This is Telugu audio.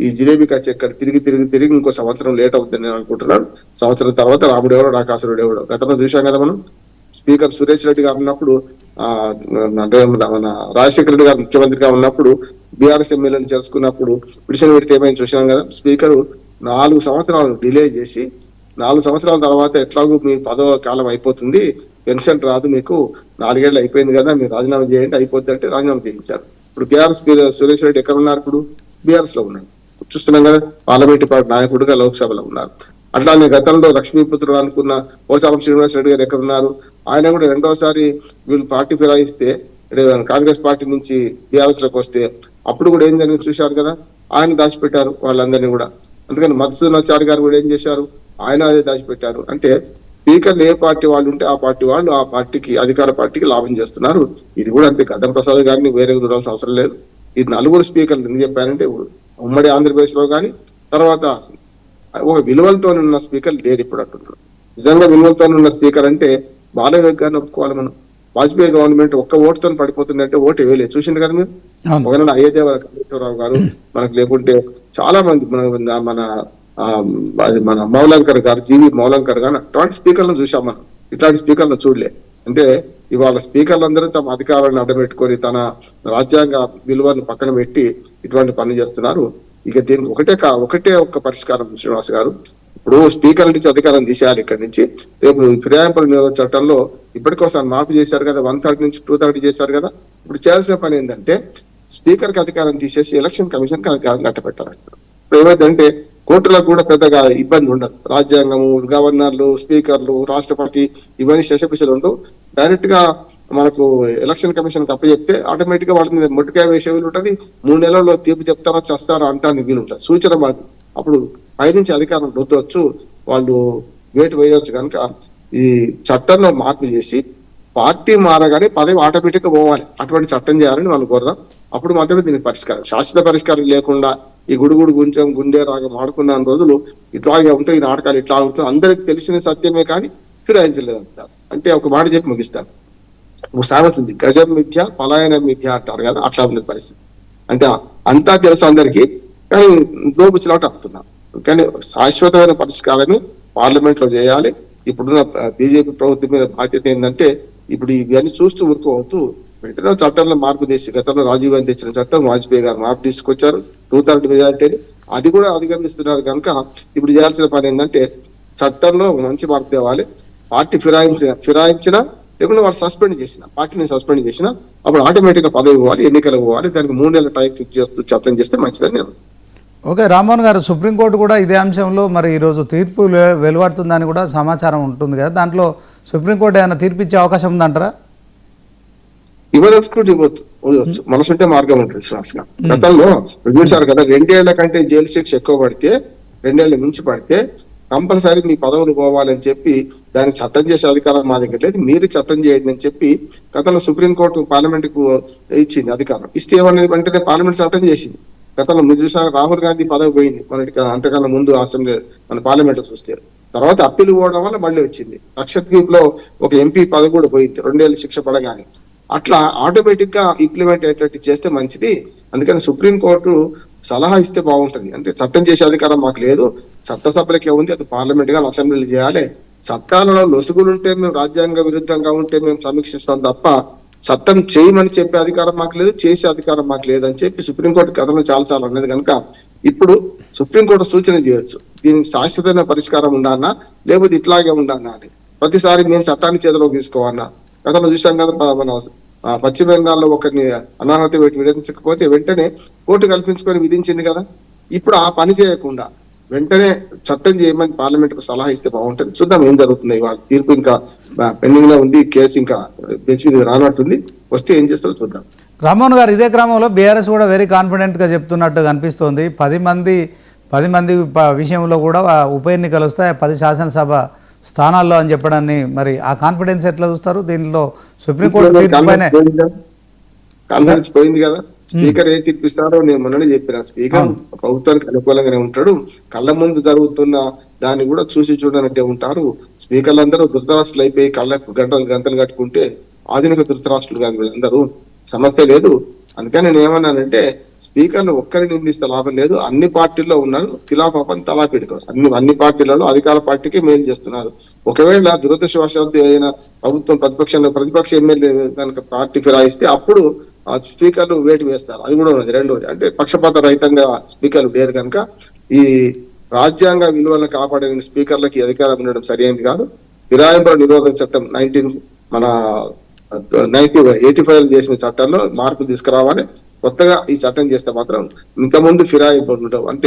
ఈ జిలేబీ చక్కెర తిరిగి ఇంకో సంవత్సరం లేట్ అవుతుంది నేను అనుకుంటున్నాను. సంవత్సరం తర్వాత రాముడు ఎవడో రాకాసురుడు ఎవడో గతంలో చూసాం కదా మనం. స్పీకర్ సురేష్ రెడ్డి గారు ఉన్నప్పుడు అంటే మన రాజశేఖర రెడ్డి గారు ముఖ్యమంత్రిగా ఉన్నప్పుడు బీఆర్ఎస్ ఎమ్మెల్యేని చేసుకున్నప్పుడు పిటిషన్ పెడితే ఏమైనా చూసినాం కదా. స్పీకర్ 4 సంవత్సరాలు డిలే చేసి 4 సంవత్సరాల తర్వాత ఎట్లాగూ మీ పదవ కాలం అయిపోతుంది, పెన్షన్ రాదు, మీకు 4 ఏళ్ళు అయిపోయింది కదా, మీరు రాజీనామా చేయండి అయిపోద్ది అంటే రాజీనామా చేయించారు. ఇప్పుడు టీఆర్ఎస్ సురేష్ రెడ్డి ఎక్కడ ఉన్నారు? ఇప్పుడు బీఆర్ఎస్ లో ఉన్నారు, చూస్తున్నాం కదా. పార్లమెంట్ పార్టీ నాయకుడిగా లోక్సభలో ఉన్నారు. అట్లానే గతంలో లక్ష్మీపుత్రుడు అనుకున్న పోచారం శ్రీనివాస్ రెడ్డి గారు ఎక్కడ ఉన్నారు? ఆయన కూడా రెండోసారి వీళ్ళు పార్టీ ఫిరాయిస్తే కాంగ్రెస్ పార్టీ నుంచి బీఆర్ఎస్ లోకి వస్తే అప్పుడు కూడా ఏం జరిగింది చూశారు కదా. ఆయన దాచిపెట్టారు వాళ్ళందరినీ కూడా. అందుకని మధుసూదనాచారి గారు కూడా ఏం చేశారు? ఆయన అదే దాచిపెట్టారు. అంటే స్పీకర్లు ఏ పార్టీ వాళ్ళు ఉంటే ఆ పార్టీ వాళ్ళు ఆ పార్టీకి అధికార పార్టీకి లాభం చేస్తున్నారు. ఇది కూడా అంతే. గడ్డం ప్రసాద్ గారిని వేరే చూడాల్సిన అవసరం లేదు. ఈ 4 స్పీకర్లు ఎందుకు చెప్పారంటే ఉమ్మడి ఆంధ్రప్రదేశ్ లో కానీ తర్వాత ఒక విలువలతో ఉన్న స్పీకర్ లేరు ఇప్పుడు అంటున్నారు. నిజంగా విలువలతో ఉన్న స్పీకర్ అంటే బాలయ్య గారిని ఒప్పుకోవాలి మనం. వాజ్పేయి గవర్నమెంట్ ఒక్క ఓటుతో పడిపోతుందంటే ఓటు వేయలేదు, చూసింది కదా మీరు. ఒకనాడు అయోధ్య కాళేశ్వరరావు గారు మనకు లేకుంటే చాలా మంది మన మౌలంకర్ గారు, జీవి మౌలంకర్ గారు అట్లాంటి స్పీకర్లను చూసాం మనం. ఇట్లాంటి స్పీకర్లను చూడలే. అంటే ఇవాళ స్పీకర్లందరూ తమ అధికారాన్ని అడ్డబెట్టుకొని తన రాజ్యాంగ విలువను పక్కన పెట్టి ఇటువంటి పనులు చేస్తున్నారు. ఇక దీనికి ఒకటే ఒక్క పరిష్కారం శ్రీనివాస్ గారు. ఇప్పుడు స్పీకర్ నుంచి అధికారం తీసేయాలి ఇక్కడి నుంచి. రేపు ఫిరాయింపుల నిరోధక చట్టంలో ఇప్పటికోసారి మార్పు చేశారు కదా, 130 నుంచి 230 చేశారు కదా. ఇప్పుడు చేయాల్సిన పని ఏంటంటే స్పీకర్ కి అధికారం తీసేసి ఎలక్షన్ కమిషన్ కి అధికారం కట్టబెట్టాలి. ఇప్పుడు ఏమైందంటే కోర్టులకు కూడా పెద్దగా ఇబ్బంది ఉండదు. రాజ్యాంగము, గవర్నర్లు, స్పీకర్లు, రాష్ట్రపతి ఇవన్నీ శశపిషలు ఉండవు. డైరెక్ట్ గా మనకు ఎలక్షన్ కమిషన్ కి అప్పచెప్తే ఆటోమేటిక్ గా వాళ్ళ మీద మొట్టికాయ వేసే వీలు ఉంటుంది. 3 నెలల్లో తీర్పు చెప్తారా చేస్తారా అంటానికి వీలు ఉంటుంది. సూచన బాధి అప్పుడు పైనుంచి అధికారం రుద్దవచ్చు, వాళ్ళు వేటు వేయవచ్చు. కనుక ఈ చట్టంలో మార్పు చేసి పార్టీ మారగానే పదవి ఆటోమేటిక్ గా పోవాలి. అటువంటి చట్టం చేయాలని మనం కోరదాం. అప్పుడు మాత్రమే దీనికి పరిష్కారం. శాశ్వత పరిష్కారం లేకుండా ఈ గుడుగుడు గుంచెం గుండె రాగం ఆడుకున్న రోజులు ఇట్లాగే ఉంటాయి. ఈ నాటకాలు ఇట్లా ఆడుతాయి. అందరికి తెలిసిన సత్యమే కానీ ఫిరాయించలేదు అంటారు. అంటే ఒక మాట చెప్పి ముగిస్తాను. సామెత ఉంది, గజం మిథ్య పలాయనం మిథ్య అంటారు కదా. అట్లా ఉంది పరిస్థితి. అంటే అంతా తెలుసు అందరికీ, కానీ దోబుచ్చినట్టు ఆడుతున్నారు. కానీ శాశ్వతమైన పరిష్కారాన్ని పార్లమెంట్ లో చేయాలి. ఇప్పుడున్న బీజేపీ ప్రభుత్వం మీద బాధ్యత ఏంటంటే ఇప్పుడు ఇవన్నీ చూస్తూ ఊరుకోవద్దు. వెంటనే చట్టంలో మార్పు తీసి, గతంలో రాజీవ్ గాంధీ తెచ్చిన చట్టం వాజ్పేయి గారు మార్పు తీసుకొచ్చారు 230 మెజారిటీని, అది కూడా అధిగమిస్తున్నారు. కనుక ఇప్పుడు చేయాల్సిన పని ఏంటంటే చట్టంలో మంచి మార్పు తేవాలి. పార్టీ ఫిరాయించినా లేకుండా వాళ్ళు సస్పెండ్ చేసిన, పార్టీని సస్పెండ్ చేసిన అప్పుడు ఆటోమేటిక్ గా పదవి ఇవ్వాలి, ఎన్నికలు పోవాలి. దానికి 3 నెలల టైం ఫిక్స్ చేస్తూ చట్టం చేస్తే మంచిదని నేను. ఓకే రామ్మోహన్ గారు, సుప్రీంకోర్టు కూడా ఇదే అంశంలో మరి ఈరోజు తీర్పు వెలువడుతుందని కూడా సమాచారం ఉంటుంది కదా. దాంట్లో సుప్రీంకోర్టు ఏమైనా తీర్పు ఇచ్చే అవకాశం ఉందంటారా? ఇవ్వదలుచుకుంటే ఇవ్వచ్చు, మనసుంటే మార్గం ఉంటుంది. శ్రీనివాస్గా గతంలో చూశారు కదా, 2 ఏళ్ల కంటే జైలు శిక్ష ఎక్కువ పడితే, 2 ఏళ్ల మించి పడితే కంపల్సరీ మీ పదవులు పోవాలని చెప్పి దాన్ని చట్టం చేసే అధికారం మా దగ్గర లేదు, మీరు చట్టం చేయండి అని చెప్పి గతంలో సుప్రీంకోర్టు పార్లమెంట్ కు ఇచ్చింది అధికారం. ఇస్తే ఏమనేది వెంటనే పార్లమెంట్ చట్టం చేసింది. గతంలో మీరు చూసారు రాహుల్ గాంధీ పదవి పోయింది మనకి అంతకన్నా ముందు అసెంబ్లీ మన పార్లమెంట్ చూస్తే. తర్వాత అప్పీలు పోవడం వల్ల మళ్ళీ వచ్చింది. లక్షద్వీప్ లో ఒక ఎంపీ పదవి కూడా పోయింది 2 ఏళ్ళు శిక్ష పడగానే. అట్లా ఆటోమేటిక్ గా ఇంప్లిమెంట్ అయ్యేటట్టు చేస్తే మంచిది. అందుకని సుప్రీంకోర్టు సలహా ఇస్తే బాగుంటది. అంటే చట్టం చేసే అధికారం మాకు లేదు, చట్టసభలకే ఉంది, అది పార్లమెంట్ గా అసెంబ్లీలు చేయాలి. చట్టాలలో లొసుగులుంటే మేము రాజ్యాంగ విరుద్ధంగా ఉంటే మేము సమీక్షిస్తాం తప్ప చట్టం చేయమని చెప్పే అధికారం మాకు లేదు, చేసే అధికారం మాకు లేదు అని చెప్పి సుప్రీంకోర్టు గతంలో చాలాసార్లు అనేది. కనుక ఇప్పుడు సుప్రీంకోర్టు సూచన చేయొచ్చు, దీనికి శాశ్వతమైన పరిష్కారం ఉండాలన్నా లేకపోతే ఇట్లాగే ఉండాలన్నా అని. ప్రతిసారి మేము చట్టాన్ని చేతిలోకి తీసుకోవాలన్నా. గతంలో చూసాం కదా, మన పశ్చిమ బెంగాల్లో ఒకరిని అనర్హత విధించకపోతే వెంటనే కోర్టు కల్పించుకొని విధించింది కదా. ఇప్పుడు ఆ పని చేయకుండా వెంటనే చట్టం చేయమని పార్లమెంట్ కు సలహా ఇస్తే బాగుంటుంది. చూద్దాం ఏం జరుగుతుంది. ఇవాళ తీర్పు ఇంకా పెండింగ్ లో ఉంది, కేసు ఇంకా బెంచ్ మీద రానట్టుంది. వస్తే ఏం చేస్తారో చూద్దాం. రామ్మోహన్ గారు, ఇదే క్రమంలో బీఆర్ఎస్ కూడా వెరీ కాన్ఫిడెంట్ గా చెప్తున్నట్టు కనిపిస్తోంది. 10 మంది విషయంలో కూడా ఉప ఎన్నికలు వస్తాయి, 10 శాసనసభ స్థానాల్లో అని చెప్పడాన్ని, మరి ఆ కాన్ఫిడెన్స్ ఎట్లా చూస్తారు? దీనిలో సుప్రీంకోర్టు కాన్ఫిడెన్స్ పోయింది కదా. స్పీకర్ ఏ తీర్పిస్తారో నేను మొన్ననే చెప్పిన, స్పీకర్ ప్రభుత్వానికి అనుకూలంగానే ఉంటాడు. కళ్ళ ముందు జరుగుతున్న దాన్ని కూడా చూసి చూడనట్టే ఉంటారు. స్పీకర్లు అందరూ ధృతరాష్ట్రులు అయిపోయి కళ్ళకు గంటలు కట్టుకుంటే ఆధునిక ధృతరాష్ట్రులు కాదు వీళ్ళందరూ. సమస్య లేదు. అందుకని నేను ఏమన్నానంటే స్పీకర్లు ఒక్కరి నిందిస్తే లాభం లేదు, అన్ని పార్టీల్లో ఉన్నారు, ఖిలాఫాపని తలా పెట్టుకోరు. అన్ని పార్టీలలో అధికార పార్టీకి మేలు చేస్తున్నారు. ఒకవేళ దురదృష్టవశాత్తు ఏదైనా ప్రభుత్వం ప్రతిపక్ష ఎమ్మెల్యే కనుక పార్టీ ఫిరాయిస్తే అప్పుడు ఆ స్పీకర్లు వేటు వేస్తారు. అది కూడా ఉన్నది. రెండోది అంటే పక్షపాత రహితంగా స్పీకర్లు లేరు కనుక ఈ రాజ్యాంగ విలువలను కాపాడే స్పీకర్లకి అధికారం ఉండడం సరైనది కాదు. ఫిరాయింపుల నిరోధక చట్టం 1985 చేసిన చట్టంలో మార్పు తీసుకురావాలి. కొత్తగా ఈ చట్టం చేస్తే మాత్రం ఇంత ముందు ఫిరాయింపులు ఉండవు. అంటే